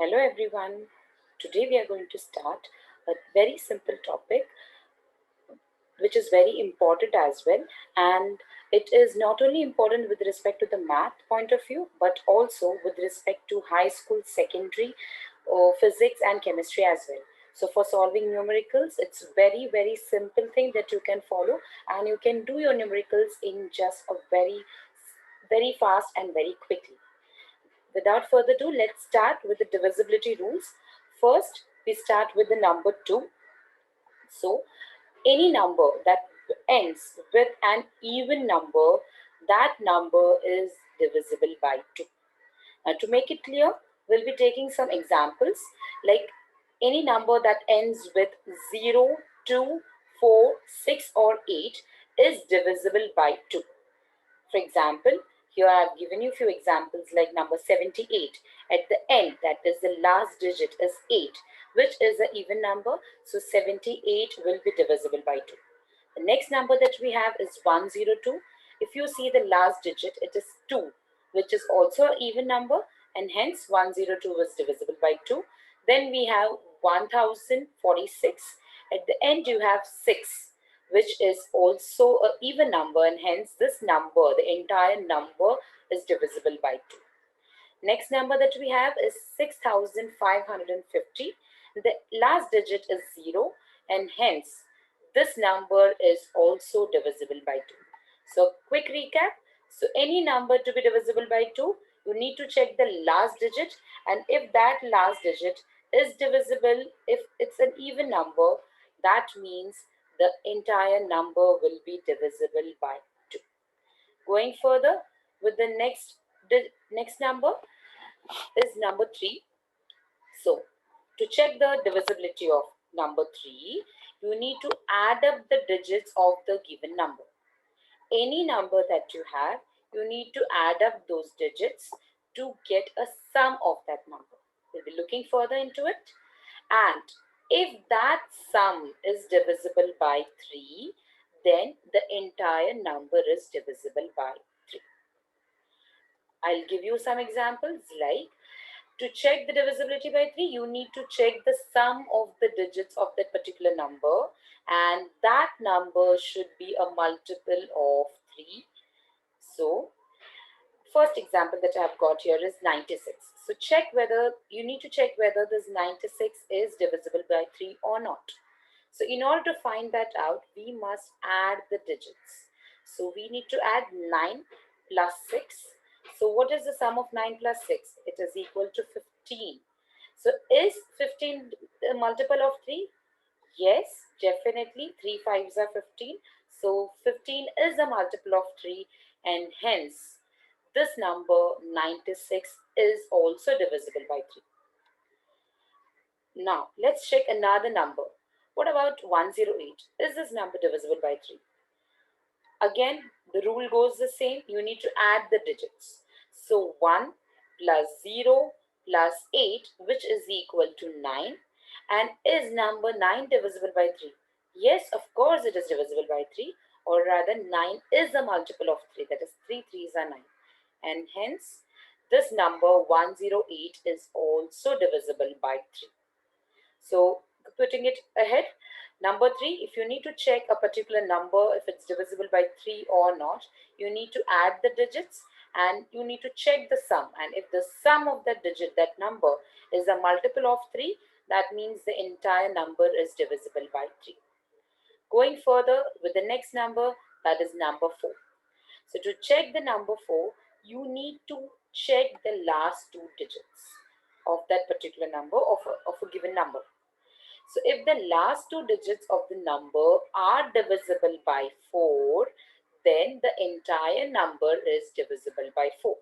Hello everyone. Today we are going to start a very simple topic which is very important as well, and it is not only important with respect to the math point of view but also with respect to high school, secondary, or physics and chemistry as well. So for solving numericals, it's very simple thing that you can follow, and you can do your numericals in just a very fast and very quickly. Without further ado, let's start with the divisibility rules. First, we start with the number 2. So, any number that ends with an even number, that number is divisible by 2. Now, to make it clear, we'll be taking some examples like any number that ends with 0, 2, 4, 6, or 8 is divisible by 2. For example, here I have given you a few examples like number 78. At the end, that is the last digit, is 8, which is an even number. So 78 will be divisible by 2. The next number that we have is 102. If you see the last digit, it is 2, which is also an even number, and hence 102 is divisible by 2. Then we have 1046. At the end, you have 6, which is also an even number, and hence this number, the entire number, is divisible by 2. Next number that we have is 6550. The last digit is 0, and hence this number is also divisible by 2. So quick recap. So any number to be divisible by 2, you need to check the last digit, and if that last digit is divisible, if it's an even number, that means the entire number will be divisible by 2. Going further with the next number is number 3. So to check the divisibility of number 3, you need to add up the digits of the given number. Any number that you have, you need to add up those digits to get a sum of that number. We'll be looking further into it. And if that sum is divisible by 3, then the entire number is divisible by 3. I'll give you some examples like to check the divisibility by 3, you need to check the sum of the digits of that particular number, and that number should be a multiple of 3. So, first example that I've got here is 96. So, you need to check whether this 96 is divisible by 3 or not. So, in order to find that out, we must add the digits. So, we need to add 9 plus 6. So, what is the sum of 9 plus 6? It is equal to 15. So, is 15 a multiple of 3? Yes, definitely. 3 fives are 15. So, 15 is a multiple of 3, and hence this number 96 is also divisible by 3. Now, let's check another number. What about 108? Is this number divisible by 3? Again, the rule goes the same. You need to add the digits. So 1 plus 0 plus 8, which is equal to 9. And is number 9 divisible by 3? Yes, of course it is divisible by 3. Or rather, 9 is a multiple of 3. That is, 3 threes are 9. And hence, this number 108 is also divisible by 3. So putting it ahead, number 3, if you need to check a particular number, if it's divisible by 3 or not, you need to add the digits and you need to check the sum. And if the sum of that digit, that number, is a multiple of 3, that means the entire number is divisible by 3. Going further with the next number, that is number 4. So to check the number 4, you need to check the last two digits of that particular number, of a given number. So if the last two digits of the number are divisible by 4, then the entire number is divisible by 4.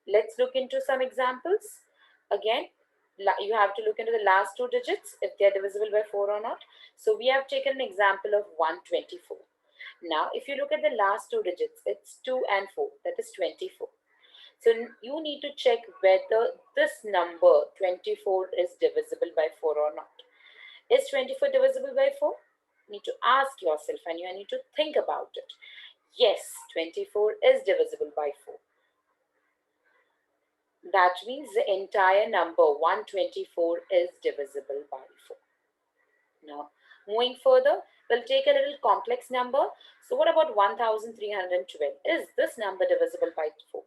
Let's look into some examples. Again, you have to look into the last two digits if they are divisible by 4 or not. So we have taken an example of 124. Now, if you look at the last two digits, it's 2 and 4, that is 24. So you need to check whether this number 24 is divisible by 4 or not. Is 24 divisible by 4? You need to ask yourself and you need to think about it. Yes, 24 is divisible by 4. That means the entire number 124 is divisible by 4. Now, moving further, we'll take a little complex number. So, what about 1312? Is this number divisible by 4?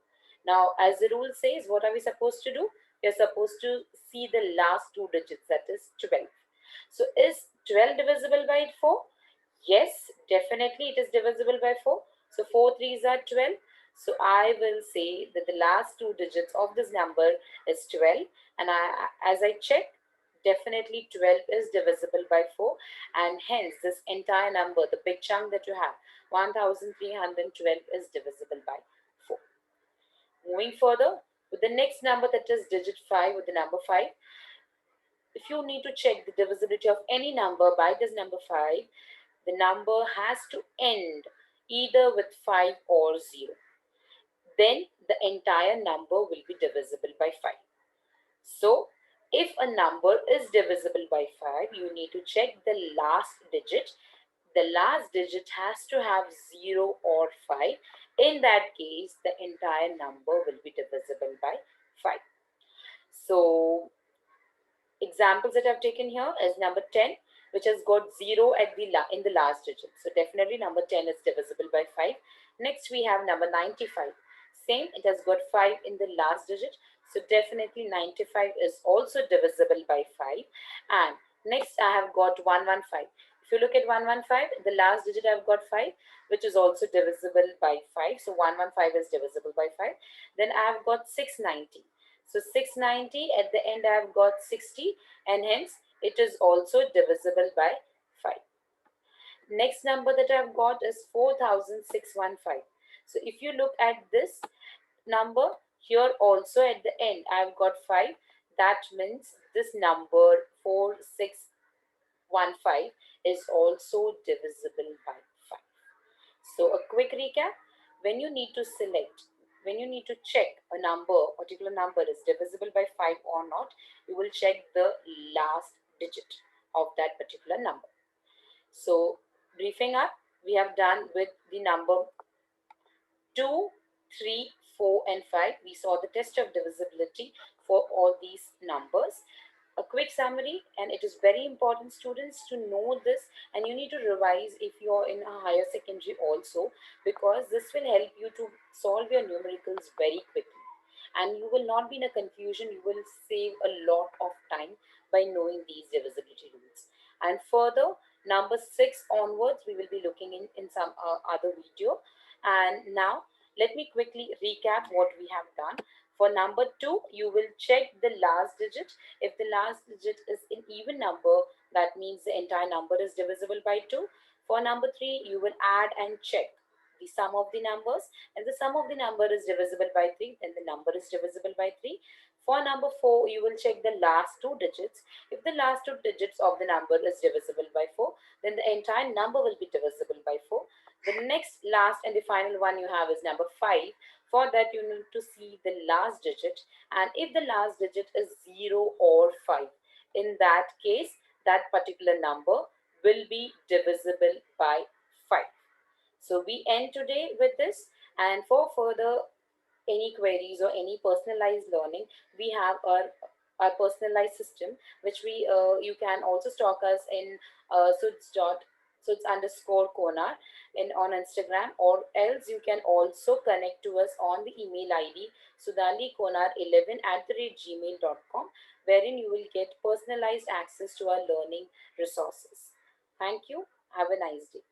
Now, as the rule says, what are we supposed to do? We are supposed to see the last two digits, that is 12. So, is 12 divisible by 4? Yes, definitely it is divisible by 4. So, 4 threes are 12. So, I will say that the last two digits of this number is 12. And as I check, definitely 12 is divisible by 4, and hence this entire number, the big chunk that you have, 1312, is divisible by 4. Moving further with the next number, that is digit 5, with the number 5. If you need to check the divisibility of any number by this number 5, the number has to end either with 5 or 0. Then the entire number will be divisible by 5. So, if a number is divisible by 5, you need to check the last digit. The last digit has to have 0 or 5. In that case, the entire number will be divisible by 5. So, examples that I've taken here is number 10, which has got 0 at in the last digit. So definitely number 10 is divisible by 5. Next we have number 95. Same, it has got 5 in the last digit. So definitely 95 is also divisible by 5. And next I have got 115. If you look at 115, the last digit I've got 5, which is also divisible by 5. So 115 is divisible by 5. Then I've got 690. So 690, at the end I have got 60, and hence it is also divisible by 5. Next number that I have got is 4615. So if you look at this number, here also at the end I have got 5. That means this number 4615 is also divisible by 5. So a quick recap, when you need to select, when you need to check a number, particular number is divisible by 5 or not, you will check the last digit of that particular number. So briefing up, we have done with the number 2, 3, 4, and 5. We saw the test of divisibility for all these numbers. A quick summary, and it is very important, students, to know this, and you need to revise if you're in a higher secondary also, because this will help you to solve your numericals very quickly, and you will not be in a confusion. You will save a lot of time by knowing these divisibility rules. And further, number 6 onwards, we will be looking in some other video. And now let me quickly recap what we have done. For number 2, you will check the last digit. If the last digit is an even number, that means the entire number is divisible by 2. For number 3, you will add and check the sum of the numbers. If the sum of the number is divisible by 3, then the number is divisible by 3. For number 4, you will check the last two digits. If the last two digits of the number is divisible by 4, then the entire number will be divisible by 4. The next, last, and the final one you have is number 5. For that, you need to see the last digit, and if the last digit is 0 or 5, in that case, that particular number will be divisible by 5. So we end today with this, and for further any queries or any personalized learning, we have our personalized system, which we you can also stalk us in suits underscore konar in on Instagram, or else you can also connect to us on the email ID sudalikonar11 at the rate gmail.com, wherein you will get personalized access to our learning resources. Thank you. Have a nice day.